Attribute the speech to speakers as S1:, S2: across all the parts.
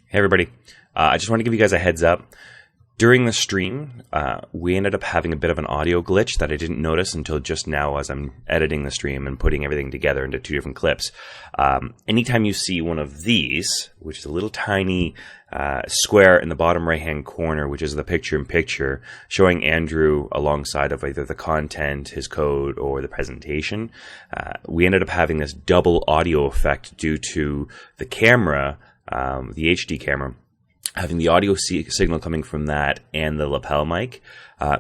S1: Hey everybody, I just want to give you guys a heads up. During the stream, we ended up having a bit of an audio glitch that I didn't notice until just now as I'm editing the stream and putting everything together into two different clips. Anytime you see one of these, which is a little tiny square in the bottom right-hand corner, which is the picture-in-picture, showing Andrew alongside of either the content, his code, or the presentation, we ended up having this double audio effect due to the camera, the HD camera, having the audio signal coming from that and the lapel mic.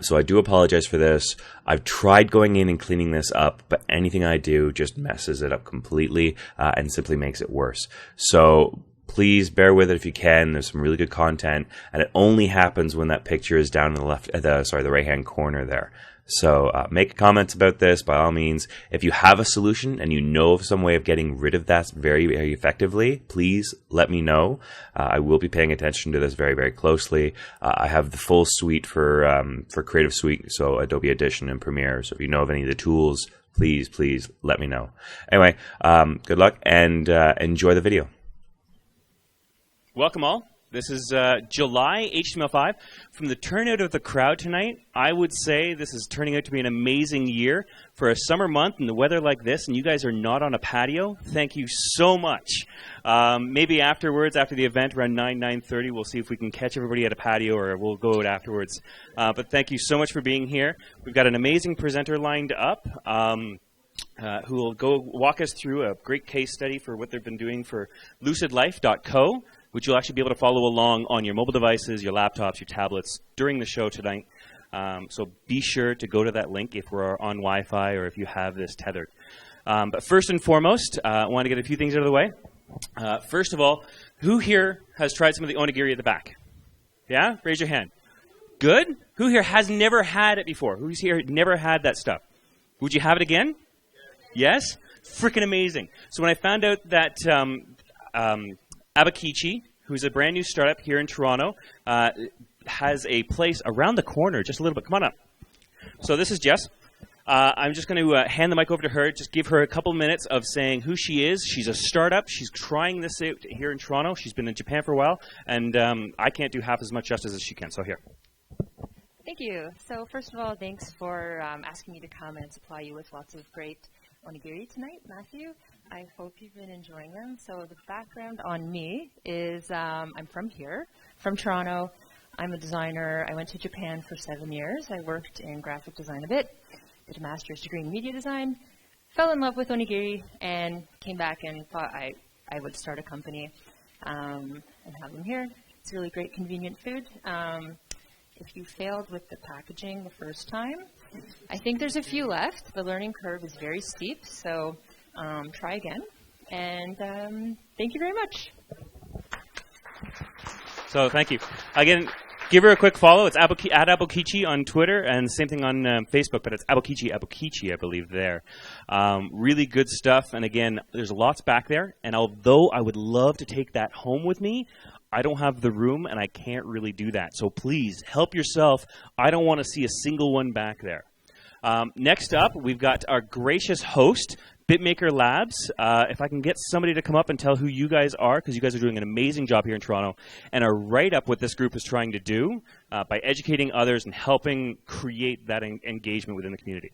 S1: So I do apologize for this. I've tried going in and cleaning this up, but anything I do just messes it up completely and simply makes it worse. So please bear with it if you can. There's some really good content, and it only happens when that picture is down in the right-hand corner there. So make comments about this by all means. If you have a solution and you know of some way of getting rid of that very, very effectively, please let me know. I will be paying attention to this very, very closely. I have the full suite for Creative Suite, so Adobe Audition and Premiere. So if you know of any of the tools, please let me know. Anyway, good luck and enjoy the video.
S2: Welcome all. This is July HTML5. From the turnout of the crowd tonight, I would say this is turning out to be an amazing year for a summer month and the weather like this, and you guys are not on a patio. Thank you so much. Maybe afterwards, after the event, around 9:30, we'll see if we can catch everybody at a patio, or we'll go out afterwards. But thank you so much for being here. We've got an amazing presenter lined up who will go walk us through a great case study for what they've been doing for lucidlife.co, which you'll actually be able to follow along on your mobile devices, your laptops, your tablets during the show tonight. So be sure to go to that link if we're on Wi-Fi or if you have this tethered. But first and foremost, I want to get a few things out of the way. First of all, who here has tried some of the onigiri at the back? Yeah? Raise your hand. Good. Who here has never had it before? Who's here never had that stuff? Would you have it again? Yes? Freaking amazing. So when I found out that Abakichi, who's a brand new startup here in Toronto, has a place around the corner, just a little bit. Come on up. So this is Jess. I'm just going to hand the mic over to her, just give her a couple minutes of saying who she is. She's a startup. She's trying this out here in Toronto. She's been in Japan for a while, and I can't do half as much justice as she can, so here.
S3: Thank you. So first of all, thanks for asking me to come and supply you with lots of great onigiri tonight, Matthew. I hope you've been enjoying them. So the background on me is I'm from here, from Toronto. I'm a designer. I went to Japan for 7 years. I worked in graphic design a bit, did a master's degree in media design, fell in love with onigiri, and came back and thought I would start a company and have them here. It's really great, convenient food. If you failed with the packaging the first time, I think there's a few left. The learning curve is very steep, so try again. And thank you very much.
S2: So thank you. Again, give her a quick follow. It's at Abakichi on Twitter, and same thing on Facebook, but it's Abakichi, I believe, there. Really good stuff. And again, there's lots back there. And although I would love to take that home with me, I don't have the room, and I can't really do that. So please, help yourself. I don't want to see a single one back there. Next up, we've got our gracious host, BitMaker Labs. If I can get somebody to come up and tell who you guys are, because you guys are doing an amazing job here in Toronto, and are right up what this group is trying to do by educating others and helping create that engagement within the community.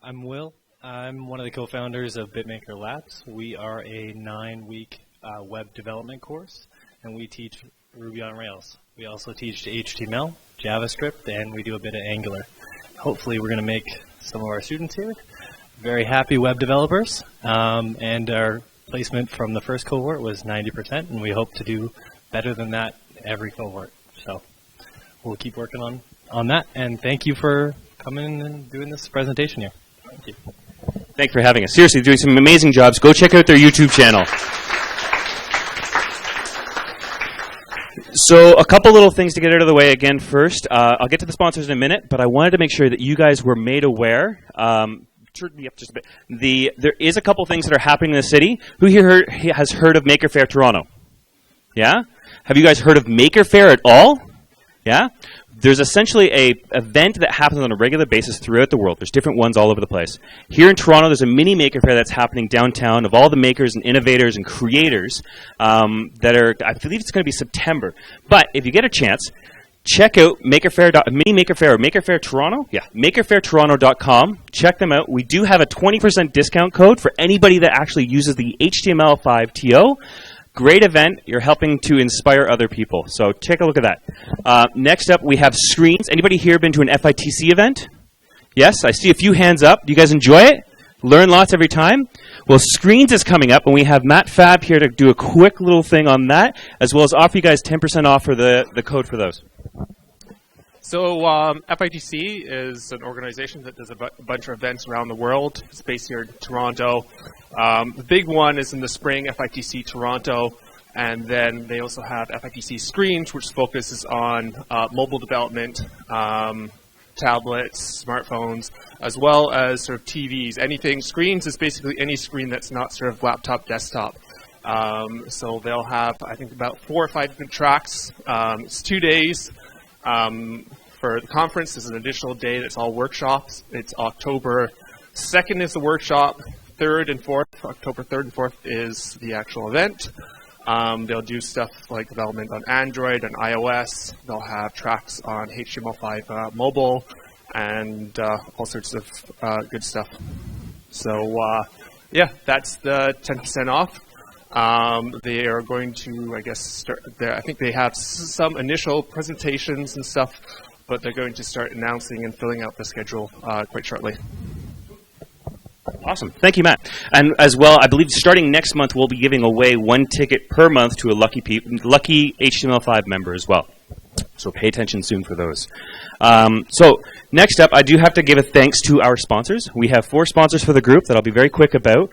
S4: I'm Will. I'm one of the co-founders of BitMaker Labs. We are a 9-week web development course, and we teach Ruby on Rails. We also teach HTML, JavaScript, and we do a bit of Angular. Hopefully we're going to make some of our students here very happy web developers, and our placement from the first cohort was 90%, and we hope to do better than that every cohort. So we'll keep working on that, and thank you for coming and doing this presentation here. Thank you.
S2: Thanks for having us. Seriously, doing some amazing jobs. Go check out their YouTube channel. So a couple little things to get out of the way again first. I'll get to the sponsors in a minute, but I wanted to make sure that you guys were made aware. Turn me up just a bit. There is a couple things that are happening in the city. Who here has heard of Maker Faire Toronto? Yeah? Have you guys heard of Maker Faire at all? Yeah? There's essentially a event that happens on a regular basis throughout the world. There's different ones all over the place. Here in Toronto, there's a mini Maker Faire that's happening downtown of all the makers and innovators and creators that are, I believe it's going to be September. But if you get a chance, check out Maker Faire, Mini Maker Faire, or Maker Faire Toronto. Yeah, MakerFaireToronto.com. Check them out. We do have a 20% discount code for anybody that actually uses the HTML5 TO. Great event. You're helping to inspire other people. So take a look at that. Next up, we have screens. Anybody here been to an FITC event? Yes, I see a few hands up. Do you guys enjoy it? Learn lots every time? Well, Screens is coming up, and we have Matt Fab here to do a quick little thing on that, as well as offer you guys 10% off for the code for those.
S5: So FITC is an organization that does a bunch of events around the world. It's based here in Toronto. The big one is in the spring, FITC Toronto, and then they also have FITC Screens, which focuses on mobile development, tablets, smartphones, as well as sort of TVs. Anything, Screens is basically any screen that's not sort of laptop, desktop. So they'll have, I think, about 4 or 5 different tracks. It's 2 days. For the conference, there's an additional day that's all workshops. It's October 2nd is the workshop, 3rd and 4th. October 3rd and 4th is the actual event. They'll do stuff like development on Android and iOS. They'll have tracks on HTML5 mobile and all sorts of good stuff. So yeah, that's the 10% off. They are going to, I guess, start there. I think they have some initial presentations and stuff, but they're going to start announcing and filling out the schedule quite shortly.
S2: Awesome. Thank you, Matt. And as well, I believe starting next month, we'll be giving away 1 ticket per month to a lucky HTML5 member as well. So pay attention soon for those. So next up, I do have to give a thanks to our sponsors. We have 4 sponsors for the group that I'll be very quick about.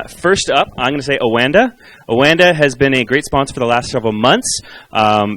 S2: First up, I'm going to say Oanda. Oanda has been a great sponsor for the last several months.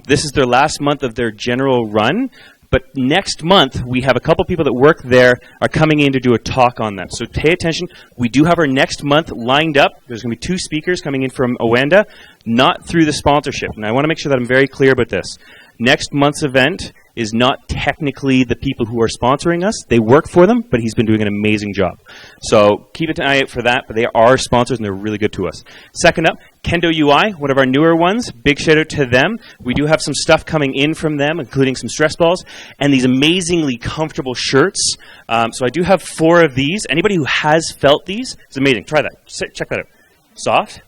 S2: This is their last month of their general run. But next month, we have a couple people that work there are coming in to do a talk on them. So pay attention. We do have our next month lined up. There's going to be 2 speakers coming in from Oanda, not through the sponsorship. And I want to make sure that I'm very clear about this. Next month's event is not technically the people who are sponsoring us. They work for them, but he's been doing an amazing job. So keep an eye out for that, but they are sponsors and they're really good to us. Second up, Kendo UI, one of our newer ones. Big shout out to them. We do have some stuff coming in from them, including some stress balls and these amazingly comfortable shirts. So I do have 4 of these. Anybody who has felt these, it's amazing. Try that. Check that out. Soft,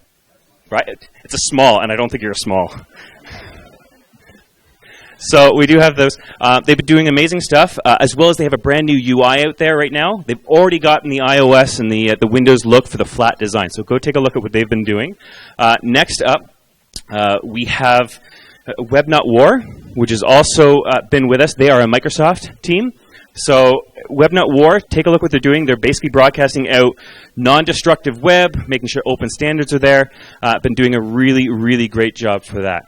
S2: right? It's a small, and I don't think you're a small. So we do have those. They've been doing amazing stuff, as well as they have a brand new UI out there right now. They've already gotten the iOS and the Windows look for the flat design. So go take a look at what they've been doing. Next up, we have Web Not War, which has also been with us. They are a Microsoft team. So Web Not War, take a look what they're doing. They're basically broadcasting out non-destructive web, making sure open standards are there. Been doing a really, really great job for that.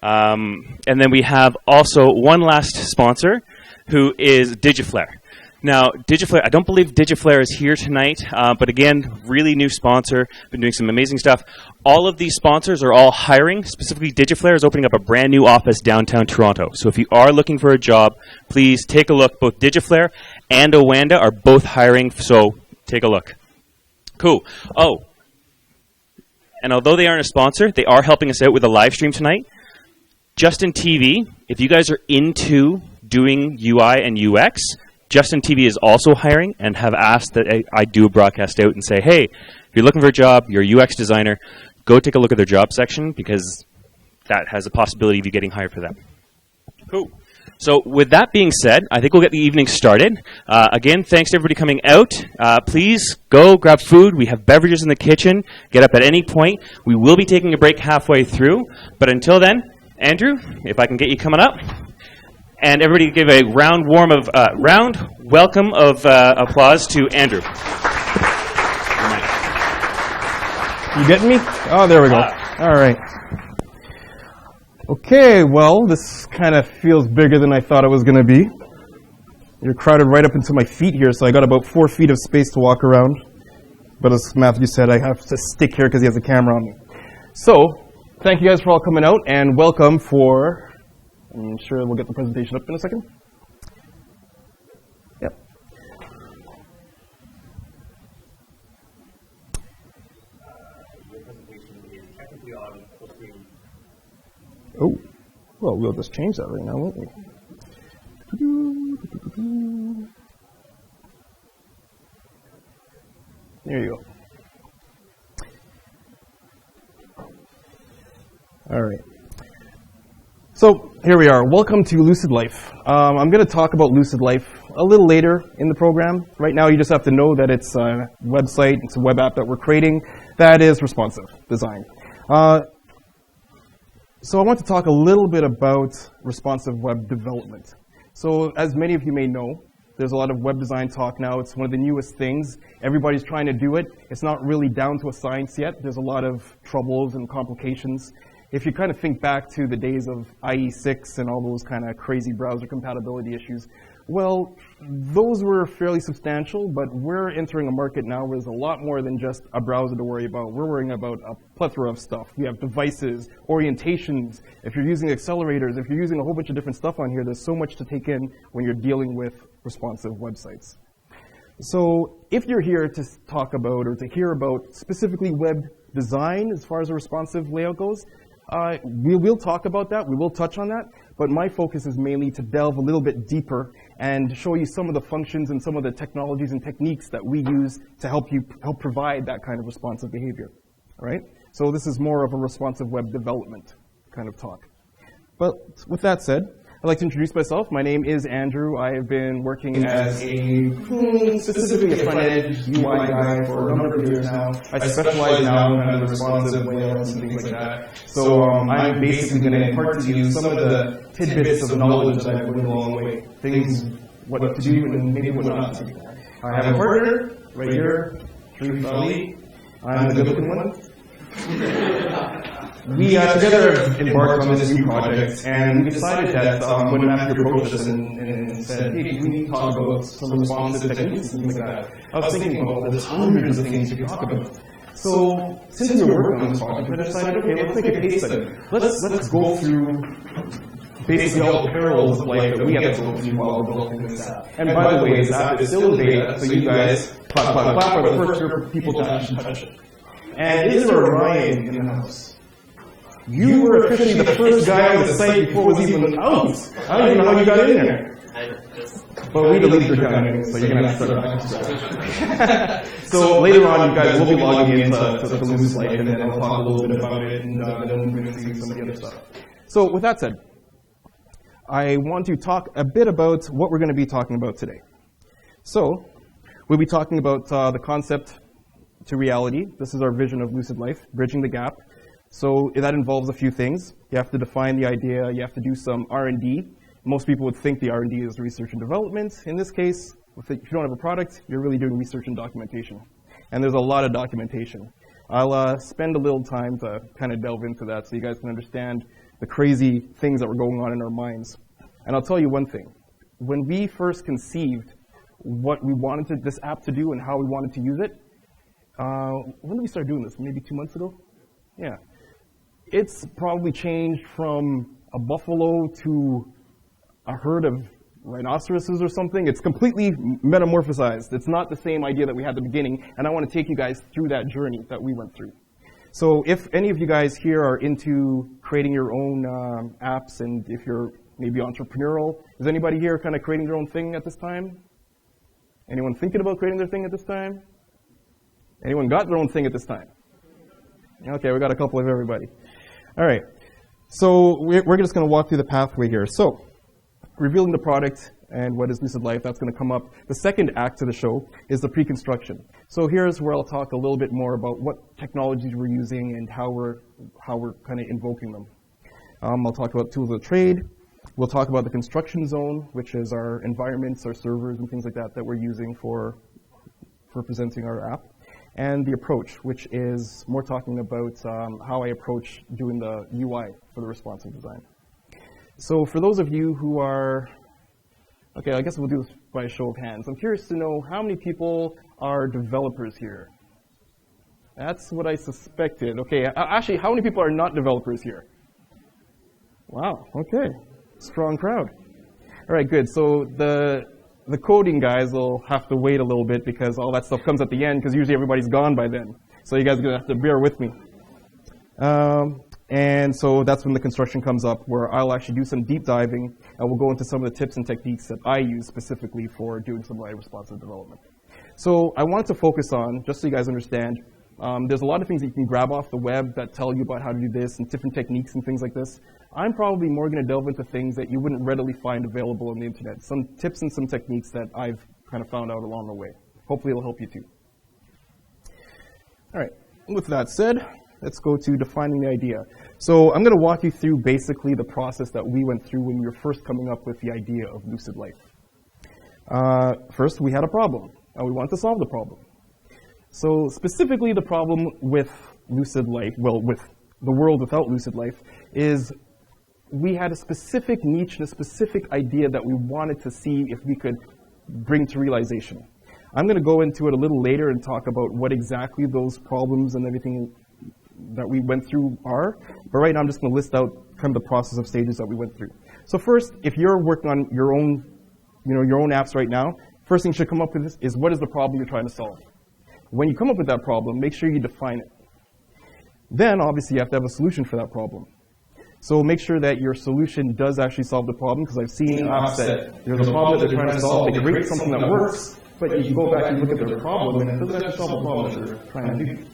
S2: And then we have also one last sponsor, who is Digiflare. Now, Digiflare, I don't believe Digiflare is here tonight, but again, really new sponsor, been doing some amazing stuff. All of these sponsors are all hiring. Specifically, Digiflare is opening up a brand new office downtown Toronto. So if you are looking for a job, please take a look. Both Digiflare and Oanda are both hiring, so take a look. Cool. Oh, and although they aren't a sponsor, they are helping us out with a live stream tonight. Justin TV, if you guys are into doing UI and UX, Justin TV is also hiring and have asked that I do a broadcast out and say, hey, if you're looking for a job, you're a UX designer, go take a look at their job section because that has a possibility of you getting hired for them. Cool. So with that being said, I think we'll get the evening started. Again, thanks to everybody coming out. Please go grab food. We have beverages in the kitchen. Get up at any point. We will be taking a break halfway through. But until then, Andrew, if I can get you coming up. And everybody give a round welcome of applause to Andrew.
S6: You getting me? Oh, there we go. All right. Okay, well, this kind of feels bigger than I thought it was going to be. You're crowded right up into my feet here, so I got about 4 feet of space to walk around. But as Matthew said, I have to stick here because he has a camera on me. So, thank you guys for all coming out, and welcome for I'm sure we'll get the presentation up in a second. Yep. Oh, well, we'll just change that right now, won't we? There you go. All right. So here we are. Welcome to Lucid Life. I'm going to talk about Lucid Life a little later in the program. Right now, you just have to know that it's a website, it's a web app that we're creating that is responsive design. So I want to talk a little bit about responsive web development. So as many of you may know, there's a lot of web design talk now. It's one of the newest things. Everybody's trying to do it. It's not really down to a science yet. There's a lot of troubles and complications. If you kind of think back to the days of IE6 and all those kind of crazy browser compatibility issues, well, those were fairly substantial, but we're entering a market now where there's a lot more than just a browser to worry about. We're worrying about a plethora of stuff. We have devices, orientations, if you're using accelerators, if you're using a whole bunch of different stuff on here, there's so much to take in when you're dealing with responsive websites. So if you're here to talk about or to hear about specifically web design as far as a responsive layout goes, we will talk about that, we will touch on that, but my focus is mainly to delve a little bit deeper and show you some of the functions and some of the technologies and techniques that we use to help provide that kind of responsive behavior, all right? So this is more of a responsive web development kind of talk. But with that said, I'd like to introduce myself. My name is Andrew. I have been working as specifically a front-end UI guy for a number of years now. I specialize now in kind of the responsive layouts and things like that. So I'm basically going to impart to you some of the tidbits of knowledge that I've learned along the way. Things, what to do and maybe what not to do. I have a partner right here, Sharif Ali. I'm the good-looking one. We together embarked on this new project, and we decided that when Matthew approached us and said, hey, we need to talk about some responsive techniques and things like that, I was thinking, well, there's hundreds of things we could talk about. So since we were working on this project, we decided, okay, let's make a case study. Let's go through basically all the perils of life that we have to go through while we're building this app. And by the way, this app is still in beta, so you guys clap are the first people to actually touch it. And is there a Ryan in the house? You were officially the first guy on the site before it was even out. I don't even know how you got in there. But we deleted your account anyway, so you're going to have to start back from scratch. So later on, you guys will be logging into Lucid Life, and then I'll talk a little bit about it, and then we're going to see some of the other stuff. So with that said, I want to talk a bit about what we're going to be talking about today. So we'll be talking about the concept to reality. This is our vision of Lucid Life, bridging the gap. So that involves a few things. You have to define the idea. You have to do some R&D. Most people would think the R&D is research and development. In this case, if you don't have a product, you're really doing research and documentation. And there's a lot of documentation. I'll spend a little time to kind of delve into that so you guys can understand the crazy things that were going on in our minds. And I'll tell you one thing. When we first conceived what we wanted this app to do and how we wanted to use it, when did we start doing this? Maybe 2 months ago? Yeah. It's probably changed from a buffalo to a herd of rhinoceroses or something. It's completely metamorphosized. It's not the same idea that we had at the beginning, and I want to take you guys through that journey that we went through. So if any of you guys here are into creating your own apps, and if you're maybe entrepreneurial, is anybody here kind of creating their own thing at this time? Anyone thinking about creating their thing at this time? Anyone got their own thing at this time? Okay, we got a couple of everybody. All right, so we're just going to walk through the pathway here. So, revealing the product and what is Lucid Life, that's going to come up. The second act of the show is the pre-construction. So here's where I'll talk a little bit more about what technologies we're using and how we're kind of invoking them. I'll talk about tools of trade. We'll talk about the construction zone, which is our environments, our servers, and things like that we're using for presenting our app. And the approach, which is more talking about how I approach doing the UI for the responsive design. So for those of you who are, okay, I guess we'll do this by a show of hands. I'm curious to know how many people are developers here? That's what I suspected. Okay, actually, how many people are not developers here? Wow, okay. Strong crowd. All right, good. So the coding guys will have to wait a little bit because all that stuff comes at the end because usually everybody's gone by then. So you guys are going to have to bear with me. And so that's when the construction comes up where I'll actually do some deep diving and we'll go into some of the tips and techniques that I use specifically for doing some light responsive development. So I wanted to focus on, just so you guys understand, there's a lot of things that you can grab off the web that tell you about how to do this and different techniques and things like this. I'm probably more going to delve into things that you wouldn't readily find available on the internet. Some tips and some techniques that I've kind of found out along the way. Hopefully it'll help you too. All right, with that said, let's go to defining the idea. So I'm going to walk you through basically the process that we went through when we were first coming up with the idea of Lucid Life. First, we had a problem, and we wanted to solve the problem. So specifically the problem with Lucid Life, well, with the world without Lucid Life, is we had a specific niche and a specific idea that we wanted to see if we could bring to realization. I'm going to go into it a little later and talk about what exactly those problems and everything that we went through are. But right now I'm just going to list out kind of the process of stages that we went through. So first, if you're working on your own, your own apps right now, first thing you should come up with is what is the problem you're trying to solve. When you come up with that problem, make sure you define it. Then obviously you have to have a solution for that problem. So make sure that your solution does actually solve the problem, because I've seen apps that there's a problem that they're trying to solve, they create something that works, but you go back and look at their problem and it doesn't actually solve the problem that they're trying to do.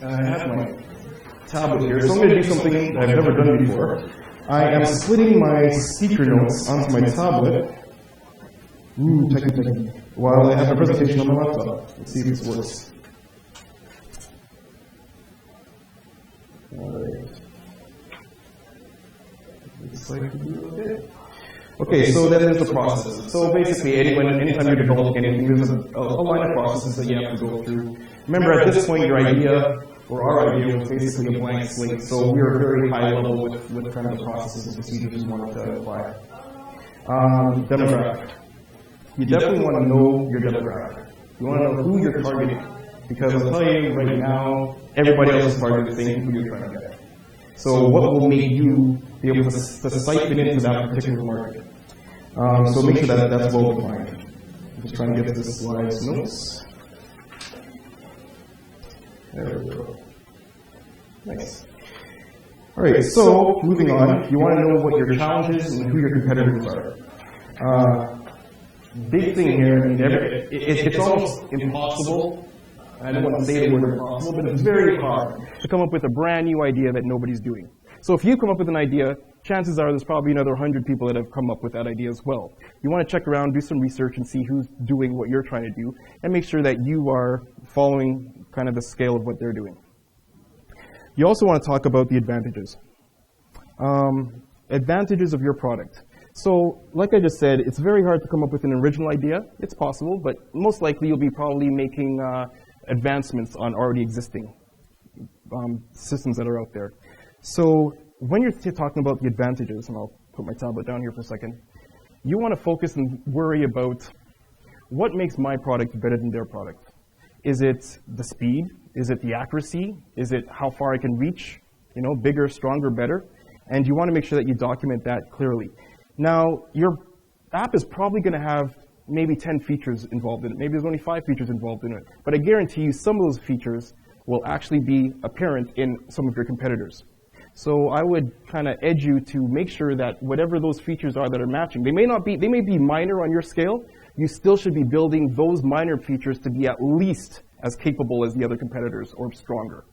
S6: I have my tablet here, so I'm going to do something that I've never done before. I am splitting my speaker notes onto my tablet. Technically. While I have a presentation on my laptop. Let's see if this works. Alright. Okay, so then there's the process. So basically, anytime you're developing anything, there's a line of processes that you have to go through. Remember, at this point, your idea, or our idea, was basically a blank slate. So we were very high level with kind of the processes and procedures we wanted to apply. Demographic. You definitely want to know your demographic. You want to know who you're targeting. Because I'll tell you right now, everybody else is targeting the same who you're trying to get. So what will make you be able to siphon into that particular market? So make sure that that's well defined. I'm just trying to get to the slides notes. There we go. Nice. All right, so moving on, you want to know what your challenges and who your competitors are. Big thing here, I mean, it's almost impossible. I don't want to say the word impossible, but it's very hard to come up with a brand new idea that nobody's doing. So if you come up with an idea, chances are there's probably another 100 people that have come up with that idea as well. You want to check around, do some research, and see who's doing what you're trying to do, and make sure that you are following kind of the scale of what they're doing. You also want to talk about the advantages. Advantages of your product. So, like I just said, it's very hard to come up with an original idea. It's possible, but most likely you'll be probably making advancements on already existing systems that are out there. So, when you're talking about the advantages, and I'll put my tablet down here for a second, you want to focus and worry about what makes my product better than their product. Is it the speed? Is it the accuracy? Is it how far I can reach? Bigger, stronger, better? And you want to make sure that you document that clearly. Now, your app is probably going to have maybe 10 features involved in it. Maybe there's only 5 features involved in it. But I guarantee you some of those features will actually be apparent in some of your competitors. So I would kind of edge you to make sure that whatever those features are that are matching, they may be minor on your scale. You still should be building those minor features to be at least as capable as the other competitors or stronger.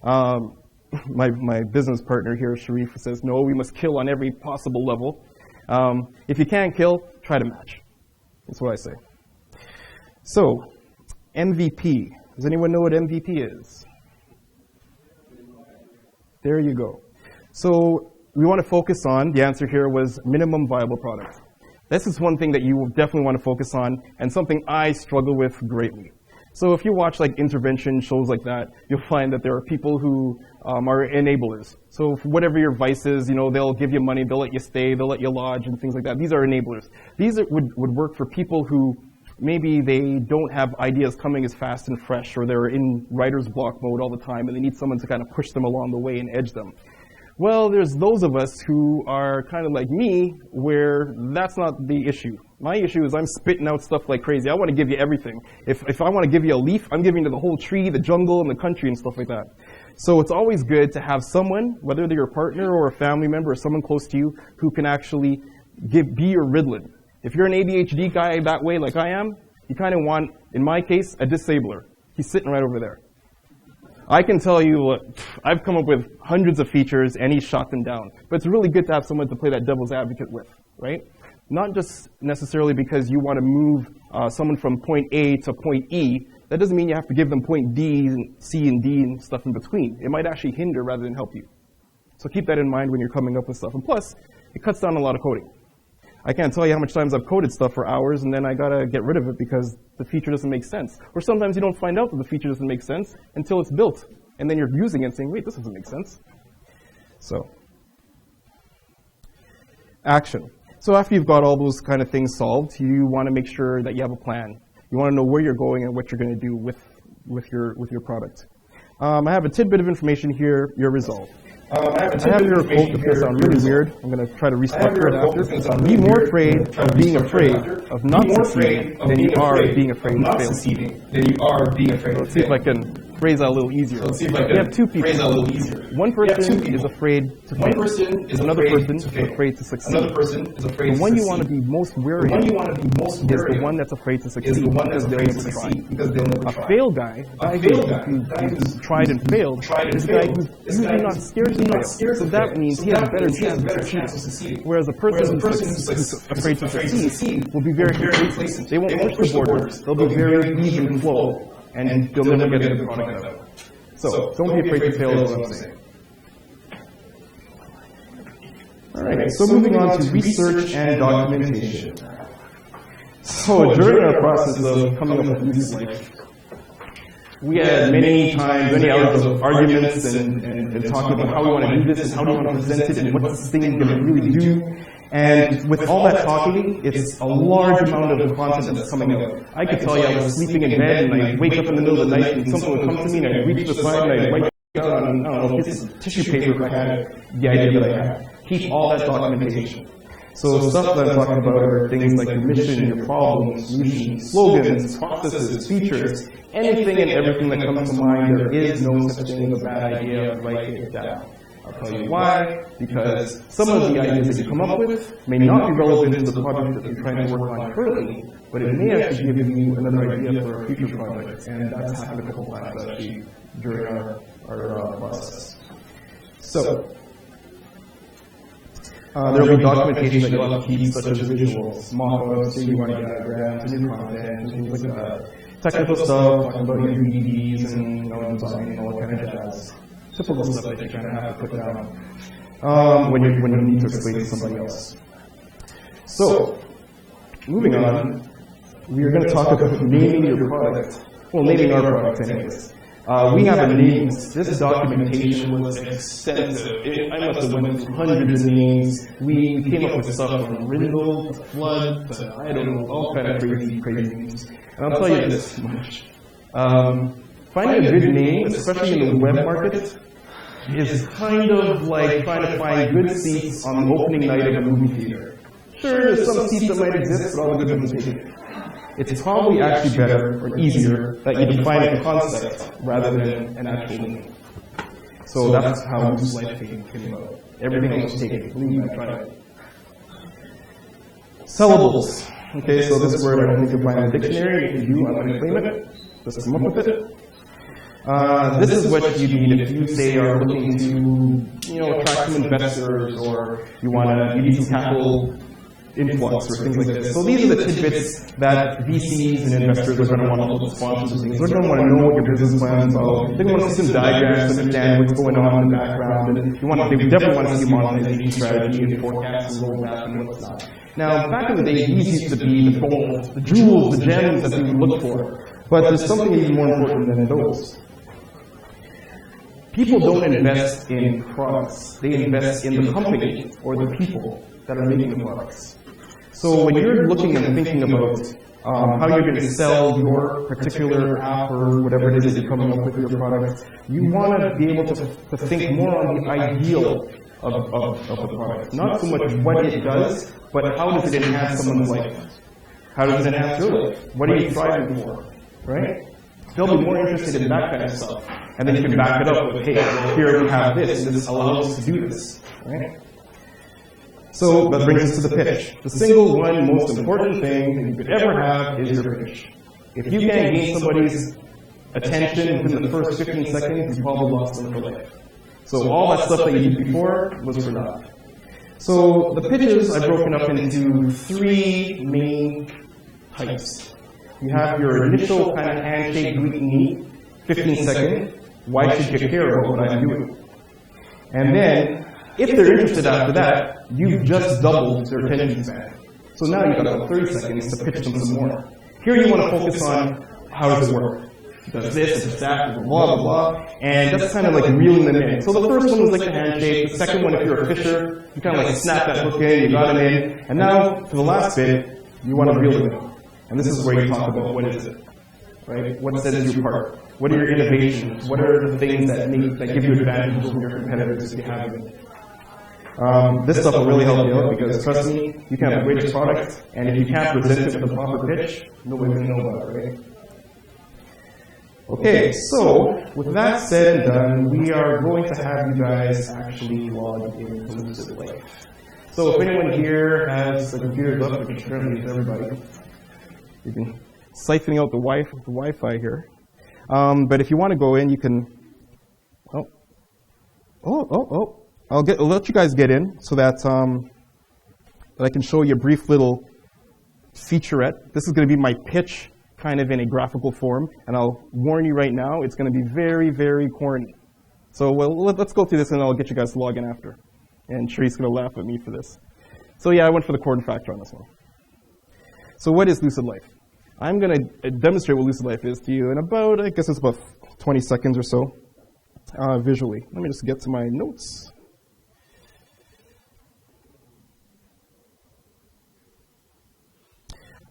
S6: My business partner here, Sharif, says, no, we must kill on every possible level. If you can't kill, try to match. That's what I say. So, MVP. Does anyone know what MVP is? There you go. So, we want to focus on, the answer here was minimum viable product. This is one thing that you will definitely want to focus on, and something I struggle with greatly. So if you watch like intervention shows like that, you'll find that there are people who are enablers. So for whatever your vice is, they'll give you money, they'll let you stay, they'll let you lodge, and things like that. These are enablers. These would work for people who maybe they don't have ideas coming as fast and fresh, or they're in writer's block mode all the time, and they need someone to kind of push them along the way and edge them. Well, there's those of us who are kind of like me, where that's not the issue. My issue is I'm spitting out stuff like crazy. I want to give you everything. If I want to give you a leaf, I'm giving you the whole tree, the jungle, and the country and stuff like that. So it's always good to have someone, whether they're your partner or a family member or someone close to you, who can actually be your Ritalin. If you're an ADHD guy that way like I am, you kind of want, in my case, a disabler. He's sitting right over there. I can tell you, I've come up with hundreds of features and he's shot them down. But it's really good to have someone to play that devil's advocate with, right? Not just necessarily because you want to move someone from point A to point E. That doesn't mean you have to give them point D and C and D and stuff in between. It might actually hinder rather than help you. So keep that in mind when you're coming up with stuff. And plus, it cuts down a lot of coding. I can't tell you how much times I've coded stuff for hours and then I gotta get rid of it because the feature doesn't make sense. Or sometimes you don't find out that the feature doesn't make sense until it's built. And then you're using it and saying, wait, this doesn't make sense. So, action. So after you've got all those kind of things solved, you want to make sure that you have a plan. You want to know where you're going and what you're going to do with your product. I have a tidbit of information here, your resolve. I have your quote that's going to sound really weird. I'm going to try to restructure it after. Be more afraid of being afraid of not succeeding than you are of being afraid of failing. Let's see if I can phrase that a little easier. We have two people. One person is afraid to fail. Another person is afraid to succeed. The one you want to be most wary of is the one that's afraid to succeed because they'll never try. A fail guy, who's tried and failed, is a guy who's usually not scared to fail. So that means he has a better chance of succeeding. Whereas a person who's afraid to succeed will be very complacent. They won't push the borders. They'll be very even flow. And you'll never get a good product out of it. So, don't be afraid to fail is what I'm saying. Alright, so moving on to research and documentation. So, during our process of coming up with these slides, we had many hours of arguments and talking about how we want to do this and how do we want to present it and what this thing is going to really do. And with all that talking, it's a large amount of content that's coming out. I could tell you I was sleeping in bed and I'd wake up in the middle of the night and something would come to me and I'd reach the side and I'd write out on, I don't know, pieces of tissue paper if I had the idea that I had. Keep all that documentation. So stuff that I'm talking about are things like your mission, your problems, solutions, slogans, processes, features, anything and everything that comes to mind. There is no such thing as a bad idea. Write it down. I'll tell you why, because some of the ideas that you come up with may not be relevant to the project that you're trying to work on currently, but it may actually give you another idea for a future project, and that's happened a couple times actually during our process. So, there will be documentation that you'll have to keep, such as visuals, mock-ups, UI diagrams, new content, things like that. Technical stuff, talking about your DVDs and design and all that kind of jazz. Typical stuff that you kind of have to put down when you need to explain to somebody else. So, moving on, we are going to talk about naming your product. Well, naming our product anyways. We have a name. This documentation was extensive. I must have went through hundreds of names. We came up with stuff from Rindle to Flood to, I don't know, all kind of crazy names. And I'll tell you this much. Finding a good name, especially in the web market, is kind of like trying to find good seats on the opening night of a movie theater. Sure, there's some seats that might exist, but all the good ones are taken. It's probably actually better or easier that you define a concept rather than an actual name. So that's how Loose Life came about. Everything else was taken. Believe me, I tried it. Syllables. Okay, so this word I don't think you'll find in the dictionary. If you do, I'm going to claim it. Just come up with it. This is what you need if you say are looking to, attract some investors, or you need some capital influx or things like this. So these are the tidbits that VCs and investors are going to want to look at sponsors and things. They're going to want to know what your business plan is about. They're going to want to see some diagrams to understand what's going on in the background. And they definitely want to see monetization strategy and forecasts and roadmap and what's not. Now, back in the day, these used to be the gold, the jewels, the gems that we would look for. But there's something even more important than those. People don't invest in products. They invest in the company or the people that are making the products. So when you're looking and thinking about how you're going to sell your particular app or whatever it is that you're coming up with your product. You want to be able to think more on the ideal of the product. Not so much what it does, but how does it enhance someone's life? How does it enhance your life? What are you striving for? Right? They'll be more interested in that kind of stuff. And then you can back it up with, hey, here we have this, and this allows us to do this. Right? So that brings us to the pitch. The single one most important thing that you could ever have is your pitch. If you can't gain somebody's attention within the first 15 seconds, you probably lost them for life. So all that stuff that you did before was for naught. So the pitches I've broken up into 3 main types. You have your initial kind of handshake, greet and meet, 15 second. Why should you care about what I'm doing? And then, if they're interested after that, you've just doubled their attention span. So now you've got about 30 seconds to pitch them some more. Here you want to focus on how does it work. Does this, does that, blah, blah, blah. And that's kind of like reeling them in. So the first one was like the handshake. The second one, if you're a fisher, you kind of like snap that hook in, you got them in. And now, for the last bit, you want to reel them in. And this is where you talk about what is it, right? What sets you apart? What are your innovations? What are the things that give you advantages over your competitors if you have them? This stuff will really help you out because, trust me, you can have the greatest product, and if you can't present it with a proper pitch, nobody's going to know about it, right? Okay, so with that said and done, we are going to have you guys actually log into Lucid Life. So if anyone here has the computers up, which currently is everybody, you can siphoning out the Wi-Fi here. But if you want to go in, you can. I'll let you guys get in so that I can show you a brief little featurette. This is going to be my pitch, kind of in a graphical form, and I'll warn you right now, it's going to be very, very corny. So let's go through this, and I'll get you guys to log in after. And Sharice's going to laugh at me for this. So yeah, I went for the corn factor on this one. So what is Lucid Life? I'm going to demonstrate what Lucid Life is to you in about, I guess it's about 20 seconds or so, visually. Let me just get to my notes.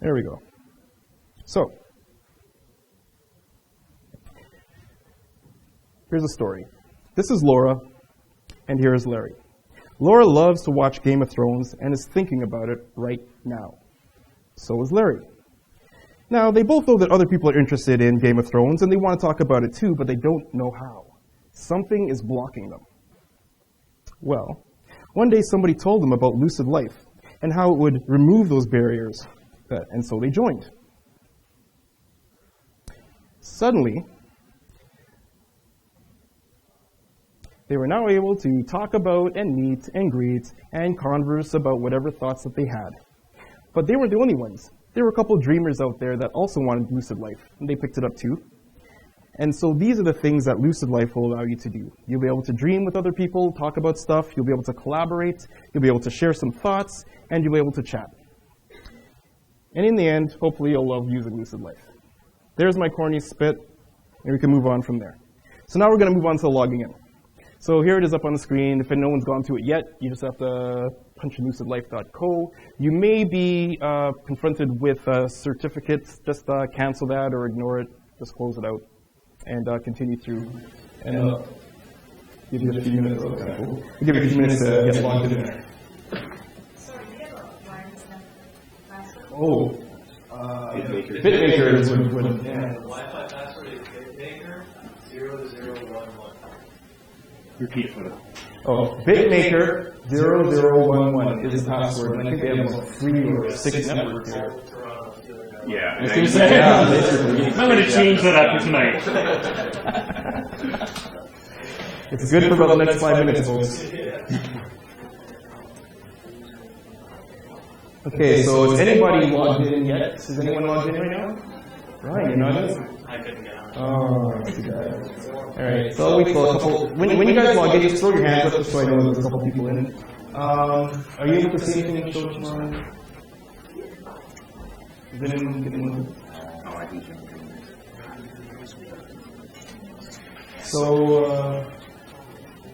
S6: There we go. So, here's a story. This is Laura, and here is Larry. Laura loves to watch Game of Thrones and is thinking about it right now. So is Larry. Now, they both know that other people are interested in Game of Thrones, and they want to talk about it too, but they don't know how. Something is blocking them. Well, one day somebody told them about Lucid Life and how it would remove those barriers, and so they joined. Suddenly, they were now able to talk about and meet and greet and converse about whatever thoughts that they had. But they weren't the only ones. There were a couple of dreamers out there that also wanted Lucid Life, and they picked it up too. And so these are the things that Lucid Life will allow you to do. You'll be able to dream with other people, talk about stuff, you'll be able to collaborate, you'll be able to share some thoughts, and you'll be able to chat. And in the end, hopefully you'll love using Lucid Life. There's my corny spit, and we can move on from there. So now we're going to move on to logging in. So here it is up on the screen. If no one's gone to it yet, you just have to punch in lucidlife.co. You may be confronted with certificates. Just cancel that or ignore it. Just close it out and continue through. And give you a few minutes. Okay, cool. We'll give you a few minutes to get logged in there.
S7: Sorry, we have a wireless password.
S6: Oh, Bitmaker would yeah.
S8: The Wi-Fi password is Bitmaker 0011.
S6: Repeat for them. Oh, Bitmaker 0011 is the password, and I think they have about 3 or 6 networks here.
S9: Yeah,
S6: I was going to say,
S9: I'm going to change that after tonight.
S6: It's good for about the next 5 minutes, folks. Okay, so is anybody logged in yet? Is anyone logged in right now? Ryan, you're not in?
S8: I couldn't get on.
S6: Oh, that's too bad. Alright, so I'll wait for a couple. When you guys log in, just throw your hands up just so I know there's a couple people in. Are you able to see anything in the show tomorrow? Is anyone getting one?
S9: Oh, I can check.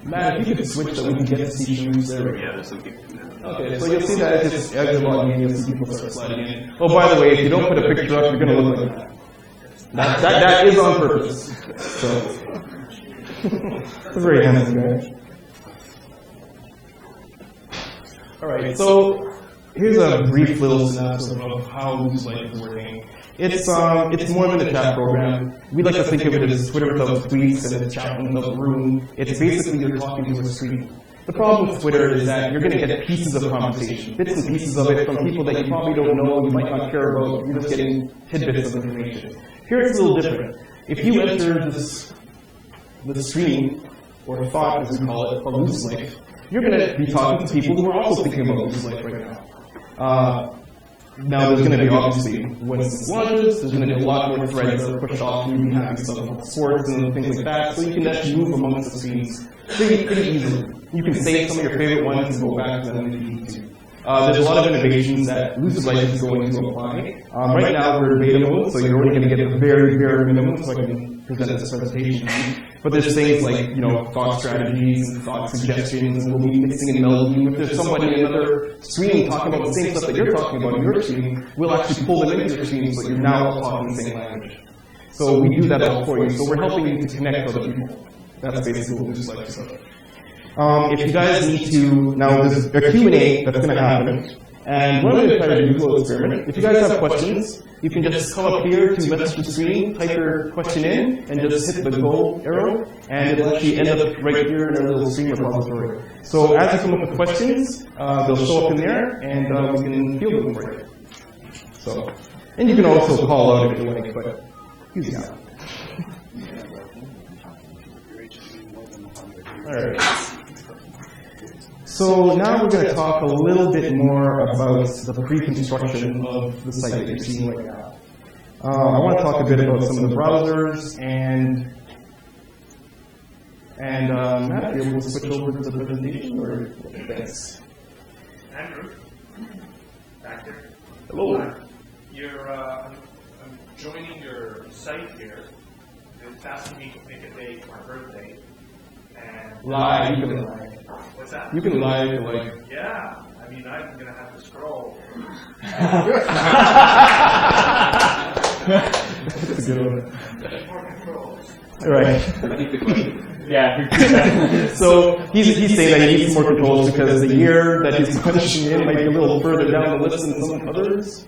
S6: Matt, if you could switch so we can get to see shoes there.
S8: Yeah, there's some people.
S6: Okay, so you'll see that it's just as you're logging in, you'll see people start sliding in. Oh, by the way, if you don't put a picture up, you're going to look like that. That is on purpose. So, it's a very handsome guy. All right, so here's a brief little synopsis of how Loose Life is working. It's more than a chat program. We like to think of it as Twitter without tweets and a chat without room. It's basically you're talking to a screen. The problem with Twitter is that you're going to get pieces of conversation, bits and pieces of it from people that you probably don't know, you might not care about, you're just getting tidbits of information. Here it's a little different. If you enter the stream, or thought as we call it, or Loose Life, you're going to be talking to people who are also thinking about Loose Life right now. Now there's going to be obviously, when this launches, there's going to be a lot more threads that are pushed off, and you have stuff about sports and things like that, so you can actually move amongst the streams pretty easily. You can save some of your favorite ones and go back to them if you need to. There's a lot of innovations that Lucid Life is going to apply. Right now we're in beta mode, so you're only going to get the very, very minimum, so I can present this presentation. But there's things like, thought strategies and thought suggestions, and we'll be mixing and melding. If there's somebody in another stream talking about the same stuff that you're talking about in your stream, we'll actually pull them into your stream so you're now all talking the same language. So we do that all for you. So we're helping you to connect with other people. That's basically what Lucid Life is about. If you guys need to, now there's a Q&A that's going to happen, and what I'm going to try to do is a little experiment. If you guys have questions, you can just come up here to message the screen, type your question in, and just hit the go arrow, and it'll actually end up right here in our little stream repository. So as you come up with questions, they'll show up in there, and we can field them for you. So, and you can also call out if you like, but use the app. All right. So now we're going to talk a little bit more about the pre-construction of the site that you're seeing right now. I want to talk a bit about some of the browsers and Matt, you able to switch over to the presentation or thanks?
S8: Andrew, back there.
S6: Hello.
S8: I'm joining your site here. It's asking me to pick a day for my birthday. And
S6: Lie, you can lie.
S8: What's that?
S6: You can lie like.
S8: Yeah, I mean, I'm going to have to scroll.
S6: That's a good one.
S8: More controls.
S6: All right.
S9: Yeah.
S6: So he's saying that he needs more controls because the year that he's punching in might be a little further down the list than some others.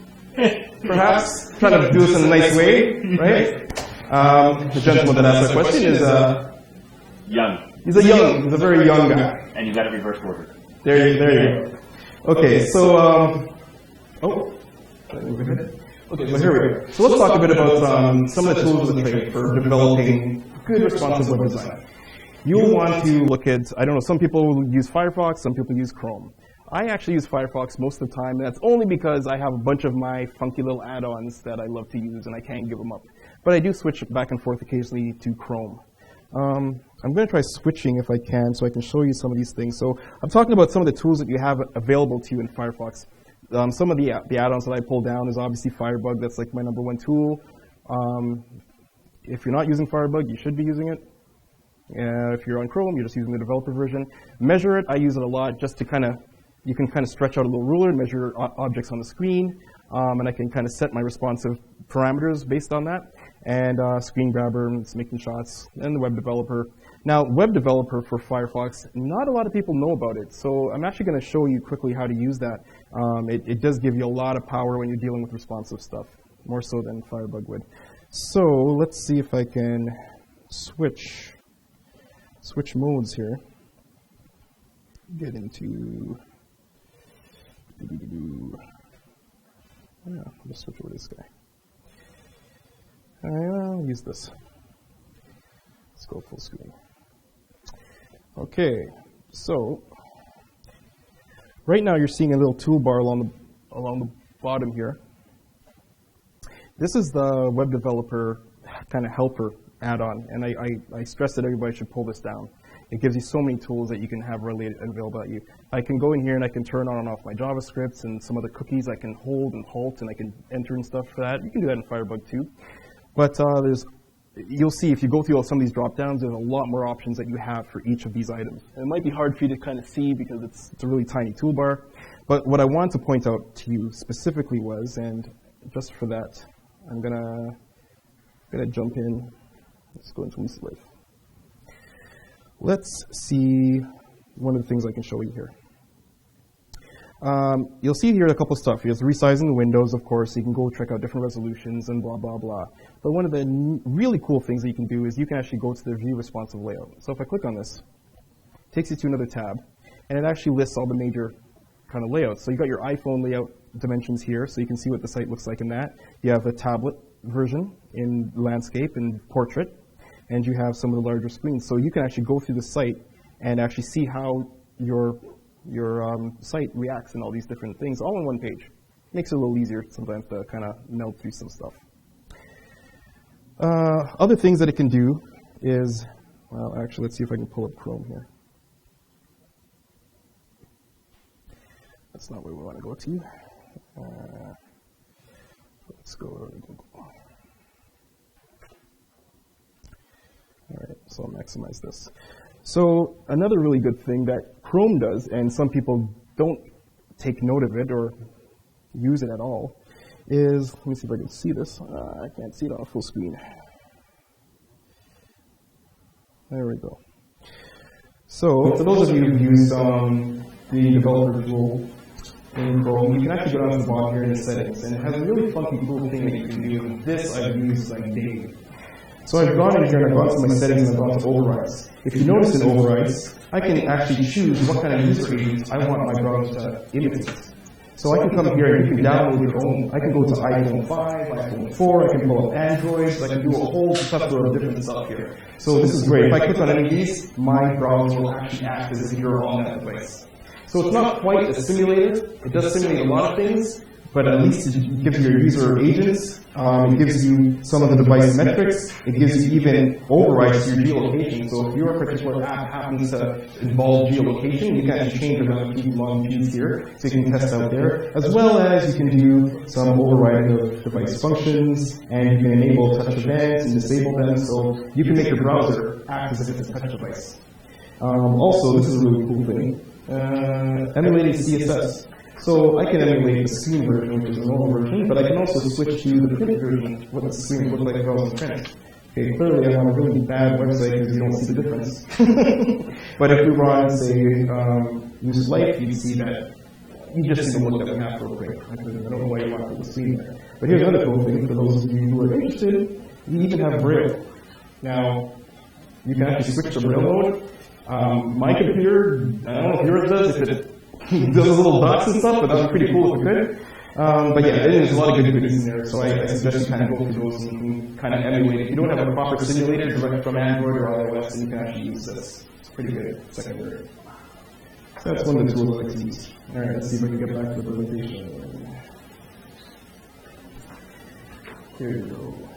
S6: Perhaps trying to do this in a nice way, right? The gentleman that asked that question is
S9: Young.
S6: He's a very young guy.
S9: And you got to reverse order.
S6: There you go. Okay, so okay, so here we go. So let's talk a bit about some of the tools of the trade for developing good responsive web design. You'll want to look at, I don't know, some people use Firefox, some people use Chrome. I actually use Firefox most of the time, and that's only because I have a bunch of my funky little add-ons that I love to use, and I can't give them up. But I do switch back and forth occasionally to Chrome. I'm going to try switching if I can, so I can show you some of these things. So I'm talking about some of the tools that you have available to you in Firefox. Some of the add-ons that I pull down is obviously Firebug. That's like my #1 tool. If you're not using Firebug, you should be using it. If you're on Chrome, you're just using the developer version. Measure It, I use it a lot just to you can kind of stretch out a little ruler, measure objects on the screen, and I can kind of set my responsive parameters based on that. And Screen Grabber, it's making shots, and the Web Developer. Now, Web Developer for Firefox, not a lot of people know about it, so I'm actually going to show you quickly how to use that. It does give you a lot of power when you're dealing with responsive stuff, more so than Firebug would. So let's see if I can switch modes here. Get into... Yeah, let's switch over to this guy. I'll use this. Let's go full screen. Okay, so right now you're seeing a little toolbar along the bottom here. This is the Web Developer kind of helper add-on, and I stress that everybody should pull this down. It gives you so many tools that you can have readily available at you. I can go in here and I can turn on and off my JavaScripts and some of the cookies. I can hold and halt and I can enter and stuff for that. You can do that in Firebug too. But there's you'll see if you go through some of these drop-downs, there's a lot more options that you have for each of these items. And it might be hard for you to kind of see because it's a really tiny toolbar. But what I wanted to point out to you specifically was, and just for that, I'm gonna jump in. Let's go into Lucid Life. Let's see one of the things I can show you here. You'll see here a couple stuff. Here's resizing the windows, of course. You can go check out different resolutions and blah, blah, blah. But one of the really cool things that you can do is you can actually go to the view responsive layout. So if I click on this, it takes you to another tab, and it actually lists all the major kind of layouts. So you got your iPhone layout dimensions here, so you can see what the site looks like in that. You have a tablet version in landscape and portrait, and you have some of the larger screens. So you can actually go through the site and actually see how your site reacts and all these different things all on one page. Makes it a little easier sometimes to kind of meld through some stuff. Other things that it can do is, well, actually, let's see if I can pull up Chrome here. That's not where we want to go to. Let's go to Google. All right, so I'll maximize this. So another really good thing that Chrome does, and some people don't take note of it or use it at all, is, let me see if I can see this. I can't see it on full screen. There we go. So for those of you who've used the developer tool in Chrome, you can actually go down to the bottom here in the settings, and it has a really funky cool thing that you can do. And this I've used like daily. So I've gone in here and I've gone to my settings and I've gone to overrides. If you notice in overrides, I can actually choose what kind of user agent I want my browser to imitate. So I can come here and you can download your own. I can go to iPhone 5, iPhone 4, I can pull up Android, so I can do a whole plethora of different stuff here. So this is great. If I click on any of these, my browser will actually act as if you're on that device. So it's not quite a simulator. It does simulate a lot of things, but at least it gives you your user agents. It gives you some of the device metrics. It gives you even overrides to your geolocation. So if your particular app happens to involve geolocation, you can actually change the amount of people on views here, so you can test out there, as well as you can do some overriding of device functions, and you can enable touch events and disable them, so you can make your browser act as if it's a touch device. Also, this is a really cool thing, emulating CSS. So I can emulate the screen version, which is a normal version, but I can also switch to the print version, what the screen would look like if I was in print. Okay, clearly I'm on a really bad website because you don't see the difference. But if we run, say, Lucid Life, you'd see that you just need to look at the map real quick. I don't know why you want to put the screen there. But here's another cool thing for those of you who are interested. You even have Braille. Now, you can actually switch to Braille mode. My computer, I don't know if yours does, if it does little dots and stuff, but that would be pretty cool if it could. But yeah, there's a lot of good goodies in there, so I suggest you kind of go through those and kind of emulate it. If you don't have a proper simulator direct from Android or iOS, then you can actually use this. It's pretty good secondary. So that's one of the tools I like to use. All right, let's see if I can get back to the presentation. Here we go.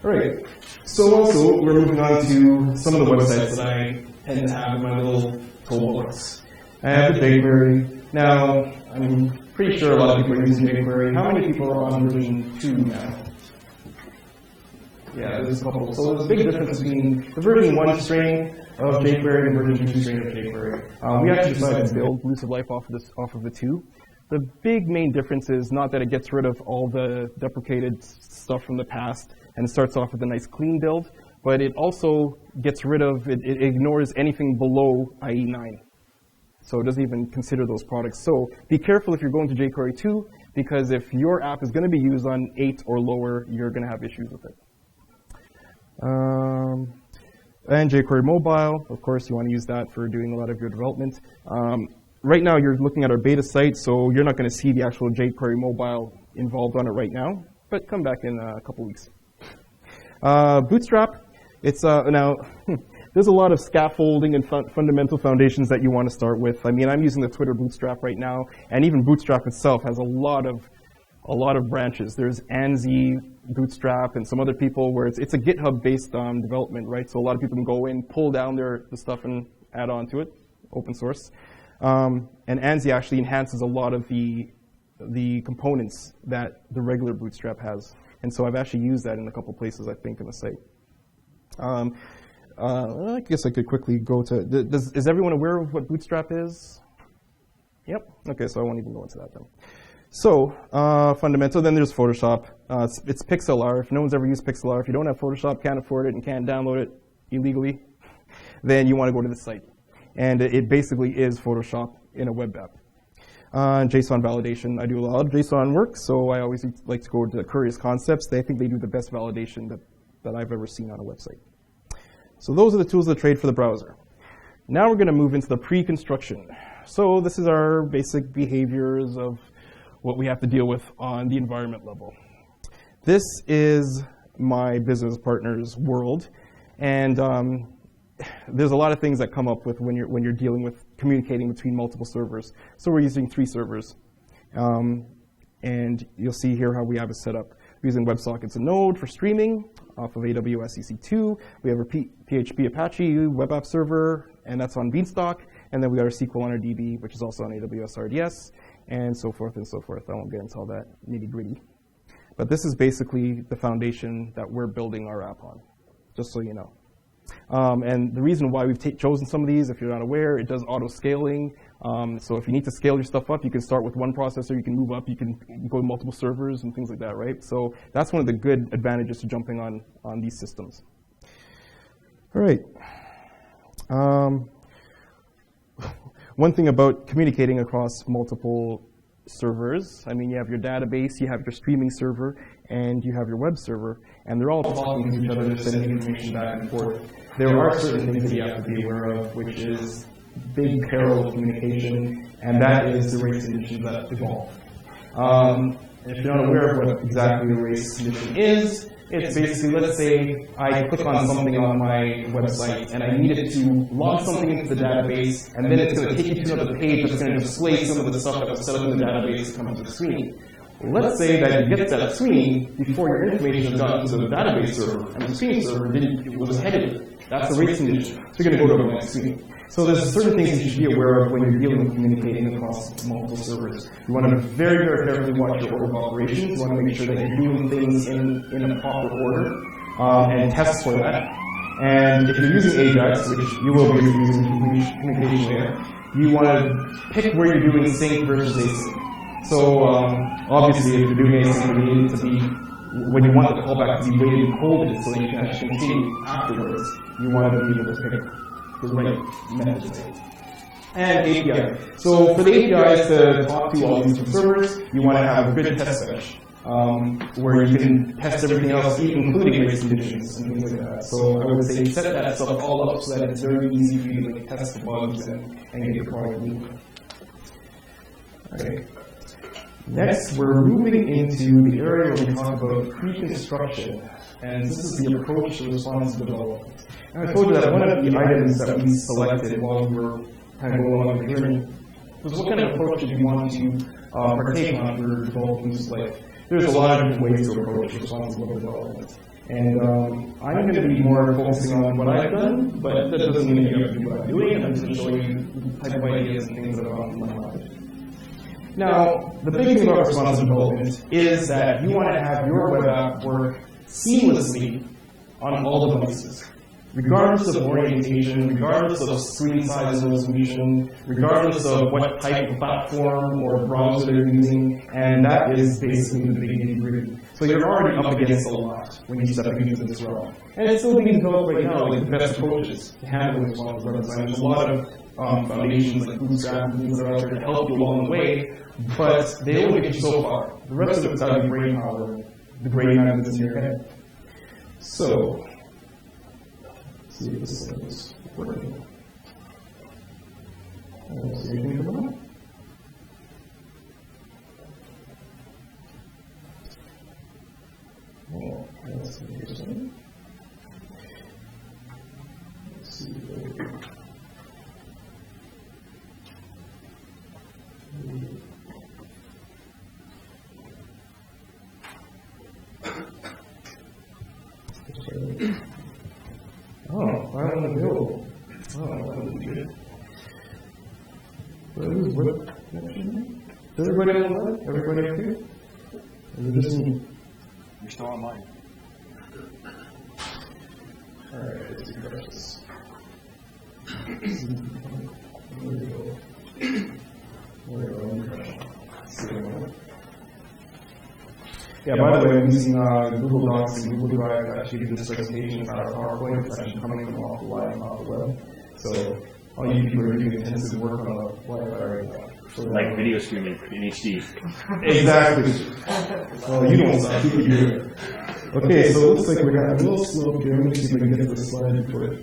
S6: All right, so also we're moving on to some of the websites that I tend to have in my little toolbox. I have the jQuery. Now, I'm pretty sure a lot of people are using jQuery. How many people are on version 2 now? Yeah, there's a couple. So there's a big difference between the version 1 strain of jQuery and version 2 strain of jQuery. We actually decided to build Lucid Life off of the 2. The big main difference is not that it gets rid of all the deprecated stuff from the past and it starts off with a nice clean build, but it also gets rid of, it ignores anything below IE 9. So it doesn't even consider those products. So be careful if you're going to jQuery 2, because if your app is going to be used on 8 or lower, you're going to have issues with it. And jQuery Mobile, of course, you want to use that for doing a lot of your development. Right now, you're looking at our beta site, so you're not going to see the actual jQuery Mobile involved on it right now, but come back in a couple weeks. Bootstrap, it's now, there's a lot of scaffolding and fundamental foundations that you want to start with. I mean, I'm using the Twitter Bootstrap right now, and even Bootstrap itself has a lot of branches. There's ANSI Bootstrap and some other people where it's a GitHub-based development, right? So a lot of people can go in, pull down the stuff and add on to it, open source. And ANSI actually enhances a lot of the components that the regular Bootstrap has. And so I've actually used that in a couple places, I think, in the site. I guess I could quickly go to, is everyone aware of what Bootstrap is? Yep. Okay, so I won't even go into that then. So, fundamental, then there's Photoshop. It's Pixlr. If no one's ever used Pixlr, if you don't have Photoshop, can't afford it, and can't download it illegally, then you want to go to the site. And it basically is Photoshop in a web app. JSON validation, I do a lot of JSON work, so I always like to go to Curious Concepts. I think they do the best validation that I've ever seen on a website. So those are the tools of the trade for the browser. Now we're going to move into the pre-construction. So this is our basic behaviors of what we have to deal with on the environment level. This is my business partner's world, and there's a lot of things that come up with when you're dealing with communicating between multiple servers. So we're using 3 servers, and you'll see here how we have it set up. We're using WebSockets and Node for streaming off of AWS EC2. We have our PHP Apache web app server, and that's on Beanstalk. And then we got our SQL on our DB, which is also on AWS RDS, and so forth and so forth. I won't get into all that nitty-gritty. But this is basically the foundation that we're building our app on, just so you know. And the reason why we've chosen some of these, if you're not aware, it does auto-scaling. So if you need to scale your stuff up, you can start with one processor, you can move up, you can go to multiple servers and things like that, right? So that's one of the good advantages to jumping on these systems. All right. One thing about communicating across multiple servers, I mean, you have your database, you have your streaming server, and you have your web server, and they're all talking to each other, sending information back and forth. There are certain things that you have to be aware of, which is big peril of communication, and that is the race conditions that evolve. If you're not aware of what exactly a race condition is, it's basically, let's say I click on something on my website and I needed to log something into the database, and then it's going to take you to another page that's going to display some of the stuff that was set up in the database to come to the screen. Let's say that you get to that screen before your information has gotten to the database server, and the screen server was ahead of it. That's a race condition. So you're going to go to the next screen. So there's certain things you should be aware of when you're dealing with communicating across multiple servers. You want to very, very carefully watch your order of operations. You want to make sure that you're doing things in a proper order and test for that. And if you're using Ajax, which you will be using communication layer, you want to pick where you're doing sync versus async. So obviously, if you're doing async, you need it to be, when you want the callback to be waited and holded so that you can actually continue afterwards, you want to be able to pick the right method. And API. So for the APIs to talk to all these different servers, you want to have a good test bench where you can test everything else, including race conditions and things like that. So I would say set that stuff all up so that it's very easy for you to test the bugs and get your product moving. Okay. Next, we're moving into the area where we talk about pre-construction, and this is the approach to responsive development. And I told you that one of the items that we selected while we were kind of going along the journey was what kind of approach did you want to partake on for developing this life. There's a lot of different ways to approach responsive development. And I'm going to be more focusing on what I've done, but that doesn't mean you have to do what I'm doing. I'm just going to show you the type of ideas and things that are on my mind. Now, the big thing about responsive development is that you want to have your web app work seamlessly on all devices, regardless of orientation, regardless of screen size and resolution, regardless of what type of platform or browser they're using, and that is basically the big nitty-gritty. So you're already up against a lot when you step into this realm. And it's still being developed right now, like the best approaches to handling responsive web design. There's a lot of foundations like Bootstrap and things that are out there to help you along the way, but they only get you so far. The rest of it's out of your brain power, the brain matter that's in your head. So, let's see if this thing is working. See anything come up? Oh, that's interesting. Let's see. Oh, I want to build. Oh, that would be good. Does everybody on the web? Everybody okay? Is it just me?
S1: You're still online.
S6: All right, let's do this. Yeah, by the way, I'm using Google Docs and Google Drive to actually do this presentation out of PowerPoint. It's actually coming from off the line and off the web. So all you people are doing intensive work on the Wi-Fi.
S9: Like video streaming in HD.
S6: Exactly. Well, you don't stop. You can do it. Okay, so it looks like we're going to have a little slope here. Let me see if I can get to the slide and put it.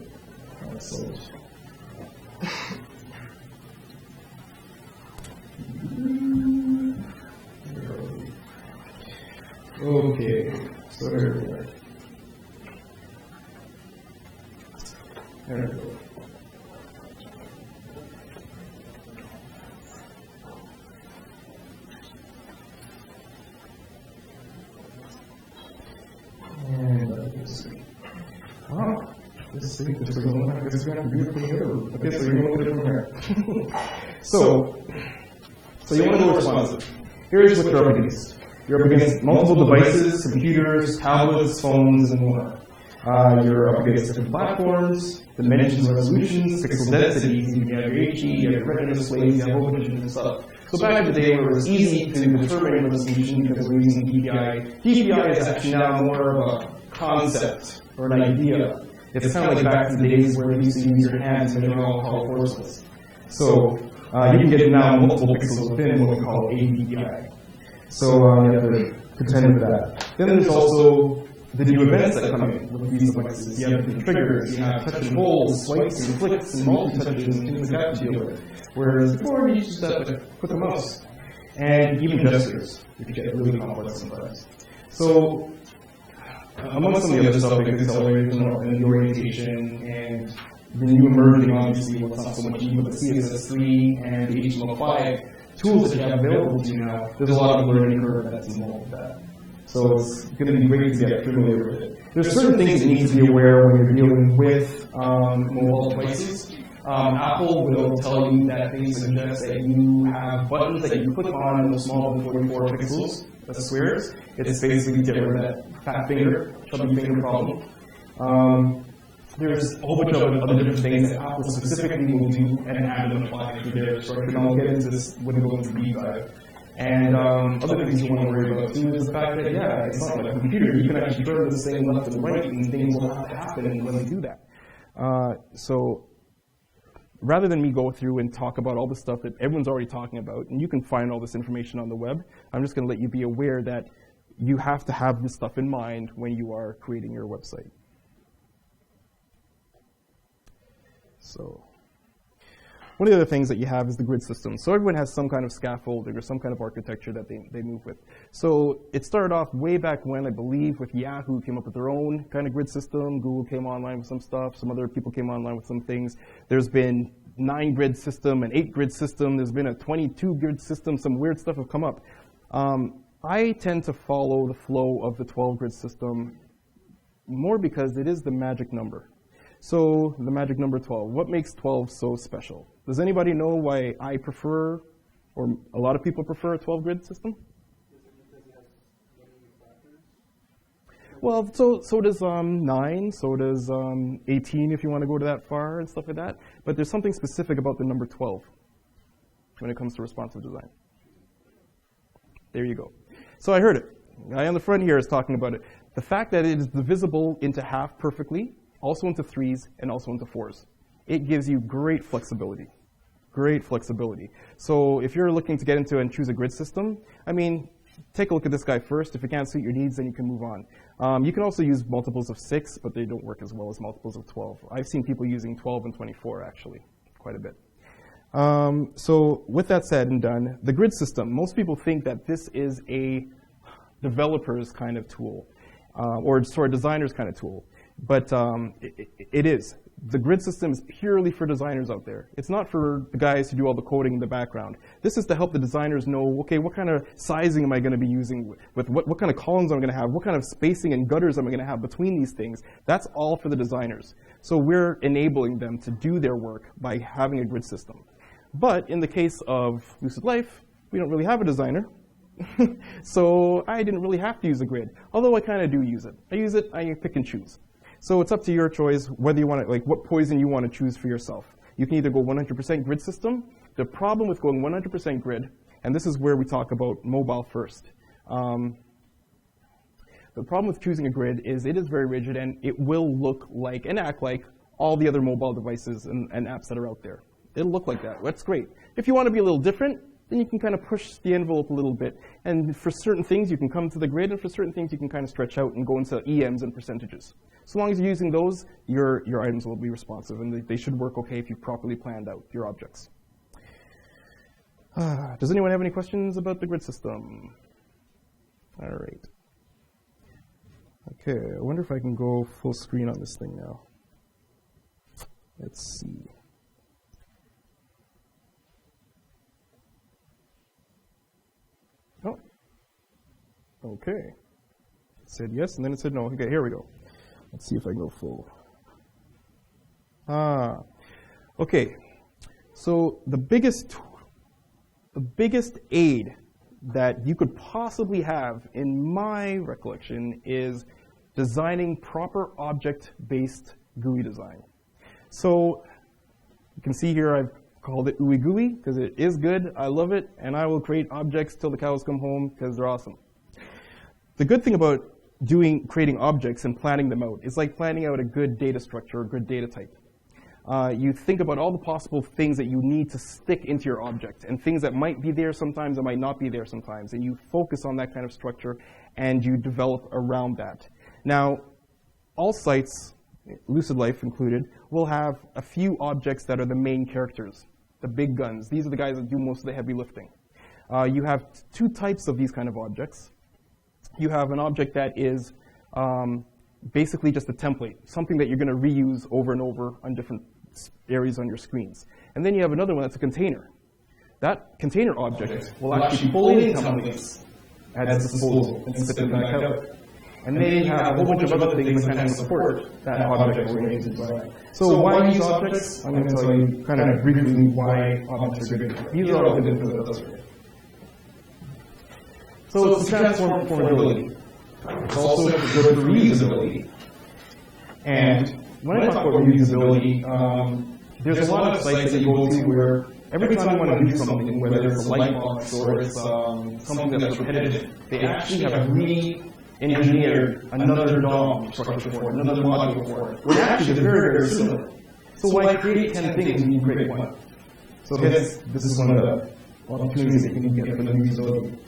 S6: Okay, so there we go. There we go. Wow, this is going to be beautiful here. Okay, so you're going to do it from here. so you want to go responsive. Here's what you're up against. You're up against multiple devices, computers, tablets, phones, and more. You're up against different platforms, dimensions, resolutions, pixel densities, you have your HD, you have your retina displays, you have a whole bunch of different stuff. So back in the day where it was easy to determine resolution because we're using DPI, DPI is actually now more of a concept or an idea. It's kind of like back in the days where you used to use your hands and measure all color forces. So you can get now multiple pixels within what we call ADPI. So you have to contend with that. Then there's also the new events that come in with these devices. You have the triggers, you have touch and hold, swipes and flicks and multi-touches and things like that to deal with. Whereas before, you just have to click a mouse. And even gestures, which get really complex sometimes. So among some of the other stuff like acceleration and the orientation and the new emerging, obviously, what's not so much new, but the CSS3 and the HTML5 tools that you have available to you now, there's a lot of learning curve that's involved with that. So it's going to be great to get familiar with it. There's certain things that you need to be aware when you're dealing with mobile devices. Apple will tell you that they suggest that you have buttons that you click on no smaller than 44 pixels, the squares. It's basically different than that fat finger, chubby finger problem. There's a whole bunch of other different things that Apple specifically will do and add and apply to their structure. And I'll get into this when we go into deep dive. And other things you want to worry about too is the fact that, yeah, it's not like a computer. You can actually turn this thing left and right, and things will have to happen when they do that. So rather than me go through and talk about all the stuff that everyone's already talking about, and you can find all this information on the web, I'm just going to let you be aware that you have to have this stuff in mind when you are creating your website. So one of the other things that you have is the grid system. So everyone has some kind of scaffolding or some kind of architecture that they move with. So it started off way back when, I believe, with Yahoo came up with their own kind of grid system. Google came online with some stuff. Some other people came online with some things. There's been 9-grid system, an 8-grid system. There's been a 22-grid system. Some weird stuff have come up. I tend to follow the flow of the 12-grid system more because it is the magic number. So the magic number 12, what makes 12 so special? Does anybody know why I prefer, or a lot of people prefer a 12-grid system? Well, so does 9, so does 18 if you want to go to that far and stuff like that. But there's something specific about the number 12 when it comes to responsive design. There you go. So I heard it. The guy on the front here is talking about it. The fact that it is divisible into half perfectly, also into 3s, and also into 4s. It gives you great flexibility. Great flexibility. So if you're looking to get into and choose a grid system, I mean, take a look at this guy first. If it can't suit your needs, then you can move on. You can also use multiples of 6, but they don't work as well as multiples of 12. I've seen people using 12 and 24, actually, quite a bit. So with that said and done, the grid system, most people think that this is a developer's kind of tool, or sort of designer's kind of tool. But it is. The grid system is purely for designers out there. It's not for the guys who do all the coding in the background. This is to help the designers know, okay, what kind of sizing am I going to be using with what kind of columns I'm going to have, what kind of spacing and gutters am I going to have between these things. That's all for the designers. So we're enabling them to do their work by having a grid system. But in the case of Lucid Life, we don't really have a designer. So I didn't really have to use a grid, although I kind of do use it. I pick and choose. So it's up to your choice whether you want to, like, what poison you want to choose for yourself. You can either go 100% grid system. The problem with going 100% grid, and this is where we talk about mobile first. The problem with choosing a grid is it is very rigid and it will look like and act like all the other mobile devices and apps that are out there. It'll look like that. That's great. If you want to be a little different, then you can kind of push the envelope a little bit. And for certain things, you can come to the grid, and for certain things, you can kind of stretch out and go into EMs and percentages. So long as you're using those, your items will be responsive, and they should work okay if you've properly planned out your objects. Does anyone have any questions about the grid system? All right. Okay, I wonder if I can go full screen on this thing now. Let's see. Oh, okay. It said yes, and then it said no. Okay, here we go. Let's see if I can go full. Okay. So the biggest aid that you could possibly have, in my recollection, is designing proper object-based GUI design. So you can see here I've called it ooey gooey because it is good. I love it, and I will create objects till the cows come home because they're awesome. The good thing about creating objects and planning them out is like planning out a good data structure or a good data type. You think about all the possible things that you need to stick into your object and things that might be there sometimes and might not be there sometimes, and you focus on that kind of structure and you develop around that. Now, all sites, Lucid Life included, will have a few objects that are the main characters, the big guns. These are the guys that do most of the heavy lifting. You have two types of these kind of objects. You have an object that is basically just a template, something that you're going to reuse over and over on different areas on your screens. And then you have another one that's a container. That container object will actually pull in templates at its disposal and spit them back out. And then you have a whole bunch of other things that kind of support that object-oriented design. So why use objects? I'm going to tell you kind of briefly why objects are good. These are all good for those. So it's transform performability. It's also good for reusability. And when I talk about reusability, there's a lot of sites that you go to where every time you want to do something, whether it's a light box or it's something that's repetitive, they actually have re-engineered another DOM structure for it, another module for it. Where actually they're very, very similar. So why create 10 things when you create one? So this is one of the opportunities that you can get for the reusability.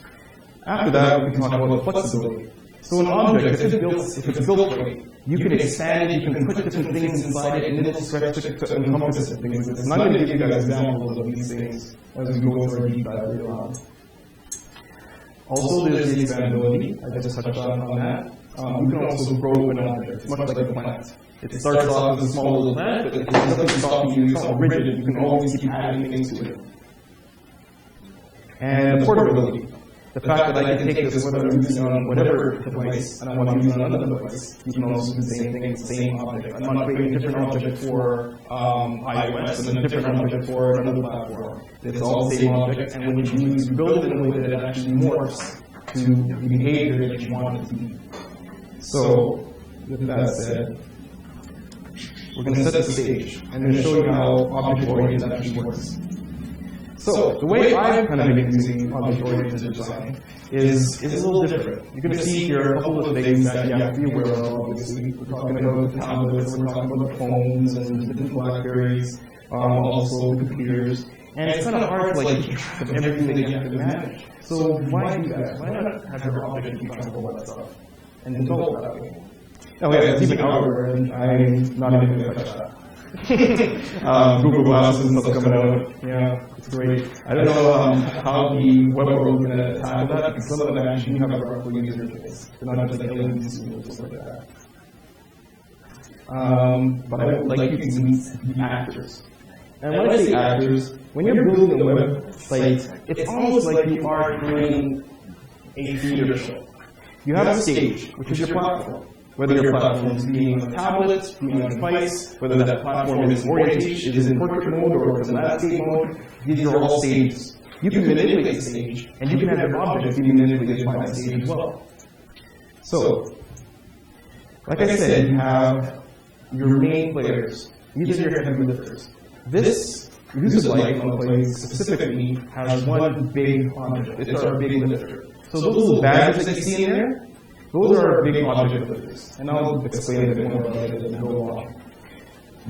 S6: After that, we can talk about flexibility. So an object, if it's built right, you can expand it, you can put different things inside it, and it'll stretch to encompass things. And I'm going to give you guys examples of these things as we go through a deep dive later on. Also, there's the expandability. I just touched on that. You can also grow an object. It's much like a plant. It starts off as a small little plant, but if there's nothing stopping you, it's not rigid, you can always keep adding things to it. And portability. The fact that I can take this, whether I'm using it on whatever device, and I want to use it on another device, you can also do the same thing, the same object. I'm not creating a different object for iOS and a different object for another platform. It's all the same object, and when you build it in a way that it actually morphs to the behavior that you want it to be. So, with that said, we're going to set the stage, and then show you how object-oriented actually works. So the way I've kind of been using object-oriented design is a little different. You're going to see here a couple of things that you have to be aware of, obviously. We're talking about the tablets, we're talking about the phones and different BlackBerries, also computers. And it's kind of hard to keep track of everything that you have to manage. So why do that? Why not have your object keep track of all that stuff and develop that way? Oh yeah, it's even outer, and I'm not even going to touch that. Google Glasses and stuff coming out. Yeah, it's great. I don't know how the web world is going to tackle that, because some of them actually have a graphical user interface. They're not just like LEDs and stuff like that. But I would like you to meet the actors. And when I say actors, when you're building a website, it's almost like you are creating a theater show. You have a stage, which is your platform. Whether your platform is being on a tablet, being on a device, whether that platform is in orientation, is in portrait mode, or is in landscape mode, these are all stages. you can manipulate the stage, and you can have your objects be manipulated by the stage as well. So, like I said, you have your main players. These are your heavy lifters. This Lucid Light, when playing specifically, has one big object. It's our big lifter. So those little badges that you see in there, those are our big object lifters. And I'll explain a bit more about it as we go along.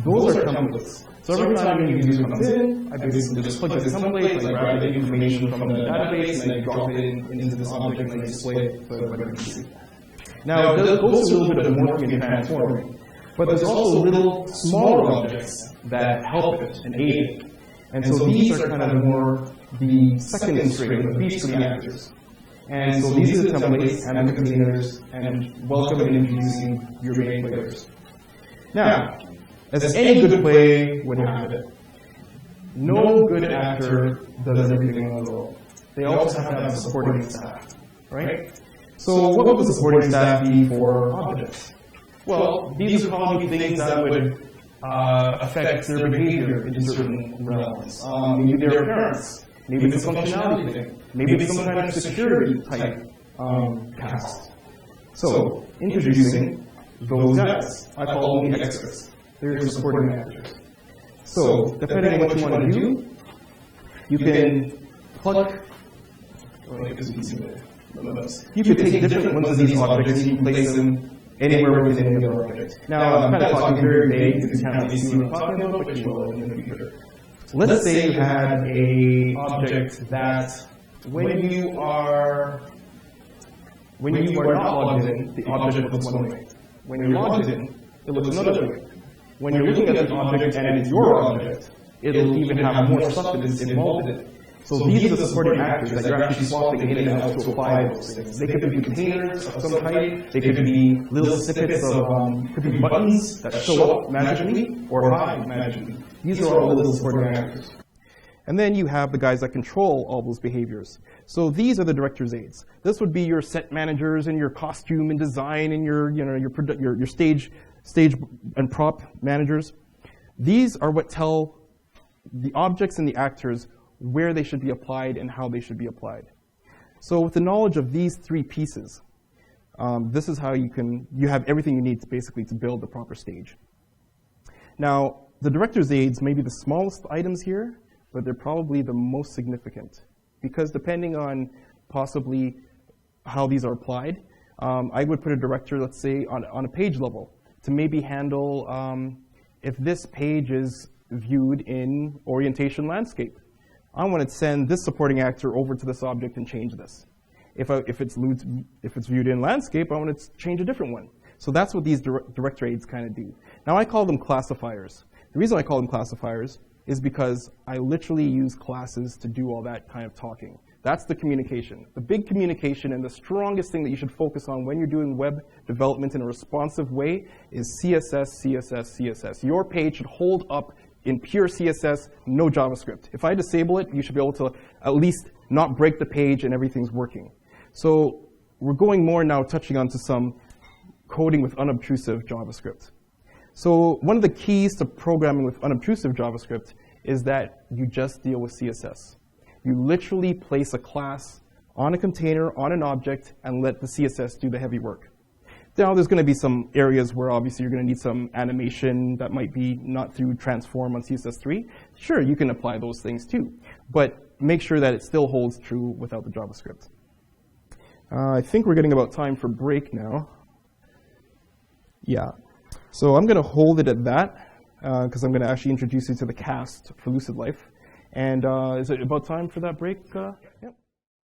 S6: Those are templates. So every time a new user comes in, I basically just plug in the template, I grab the information from the database, and I drop it into this object and I display it so everybody can see. Now, it goes through a little bit of morphing and transforming. But there's also little smaller objects that help it and aid it. And so these are kind of more the second string, the B string actors. And so these are the templates and the containers and welcome and introducing your main players. Now, as any good play would have it, no good actor does everything in the world. They also have to have a supporting staff, right? So what would the supporting staff be for objects? Well, these are probably things that would affect their behavior in certain realms. Maybe their appearance, maybe it's a functionality thing, maybe it's some kind of security type cast. So, introducing those guys, I call them the extras. They're your supporting actors. So, depending on what you want to do, you can plug. You can take different ones of these objects and you can place them anywhere within any other object. Now, I'm kind of talking very vague because you can't really see what I'm talking about, but you will in the future. Let's say you had an object that when you are not logged in, the object looks one way. When you're logged in, it looks another way. When you're looking at the object and it's your object, it'll even have more stuff that is involved in it. So these are the supporting actors that you're actually swapping in and out to apply those things. They could be containers of some type. They could be little snippets of, could be buttons that show up magically or hide magically. These are all the little supporting actors. And then you have the guys that control all those behaviors. So these are the director's aides. This would be your set managers and your costume and design and your stage and prop managers. These are what tell the objects and the actors where they should be applied and how they should be applied. So with the knowledge of these three pieces, this is how you have everything you need basically to build the proper stage. Now, the director's aides may be the smallest items here, but they're probably the most significant. Because depending on possibly how these are applied, I would put a director, let's say, on a page level to maybe handle if this page is viewed in orientation landscape. I want to send this supporting actor over to this object and change this. If it's viewed in landscape, I want to change a different one. So that's what these director aides kind of do. Now I call them classifiers. The reason I call them classifiers is because I literally use classes to do all that kind of talking. That's the communication. The big communication and the strongest thing that you should focus on when you're doing web development in a responsive way is CSS, CSS, CSS. Your page should hold up in pure CSS, no JavaScript. If I disable it, you should be able to at least not break the page and everything's working. So we're going more now touching onto some coding with unobtrusive JavaScript. So one of the keys to programming with unobtrusive JavaScript is that you just deal with CSS. You literally place a class on a container, on an object, and let the CSS do the heavy work. Now, there's going to be some areas where obviously you're going to need some animation that might be not through transform on CSS3. Sure, you can apply those things too, but make sure that it still holds true without the JavaScript. I think we're getting about time for break now. Yeah, so I'm going to hold it at that because I'm going to actually introduce you to the cast for Lucid Life. And is it about time for that break? Yep.